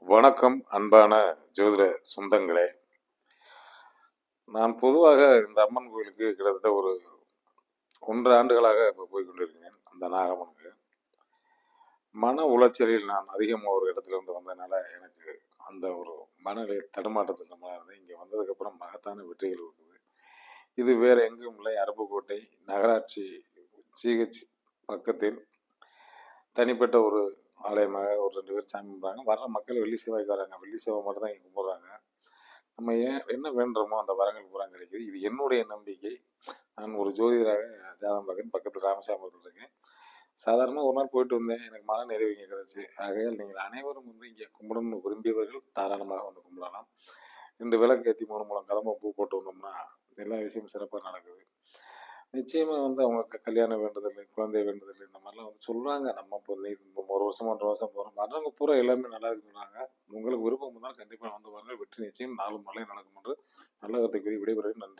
வணக்கம் அன்பான ஜோதிட சொந்தங்களே. நான் பொதுவாக இந்த அம்மன் கோயிலுக்கு கிட்டத்தட்ட ஒரு 1 ஆண்டுகளாக இப்போ போய் கொண்டிருக்கிறேன். அந்த நாகம்மனுக்கு மன உளைச்சலில் நான் அதிகமாக ஒரு இடத்துலேருந்து வந்ததுனால எனக்கு அந்த ஒரு மனநிலை தடுமாற்றத்துக்கு நம்ம இருந்தேன். இங்கே வந்ததுக்கப்புறம் மகத்தான வெற்றிகள் இருக்குது. இது வேறு எங்கும் இல்லை, அருப்புக்கோட்டை நகராட்சி ஜிஹெச் பக்கத்தில் தனிப்பட்ட ஒரு ஆலயமாக ஒரு 2 பேர் சாமி கும்பிட்றாங்க. வர்ற மக்கள் வெள்ளி செவ்வாய்க்கு வராங்க. வெள்ளி செவ்வாய் மட்டும் தான் இங்கே கும்பிட்றாங்க. நம்ம என்ன வேண்டுறோமோ அந்த வரங்கள் பூரா கிடைக்குது. இது என்னுடைய நம்பிக்கை. நான் ஒரு ஜோதிடராக ஜாதகம் பார்க்குறேன். பக்கத்தில் ராமசாமி இருக்கேன். சாதாரணமாக ஒரு நாள் போயிட்டு வந்தேன். எனக்கு மன நிறைவு இங்கே கிடச்சி. ஆகையால் நீங்கள் அனைவரும் வந்து இங்கே கும்பிடணும்னு விரும்பியவர்கள் தாராளமாக வந்து கும்பிடலாம். 2 விளக்கு ஏற்றி 3 முழம் கதம்ப பூ போட்டு வந்தோம்னா எல்லா விஷயமும் சிறப்பாக நடக்குது. நிச்சயமாக வந்து அவங்க கல்யாண வேண்டுதல், குழந்தை வேண்டுதல் இந்த மாதிரிலாம் வந்து சொல்கிறாங்க. நம்ம இப்போ 1 வருஷம் 1.5 வருஷம் போகிறோம். வர்றவங்க பூரா எல்லாமே நல்லா இருக்குன்னு சொல்கிறாங்க. உங்களுக்கு விருப்பம் இருந்தால் கண்டிப்பாக வந்து பாருங்கள். வெற்றி நிச்சயம். நாளும் நல்லது நடக்கும் என்று நல்ல கருத்தை கூறி விடைபெறுகிறேன். நன்றி.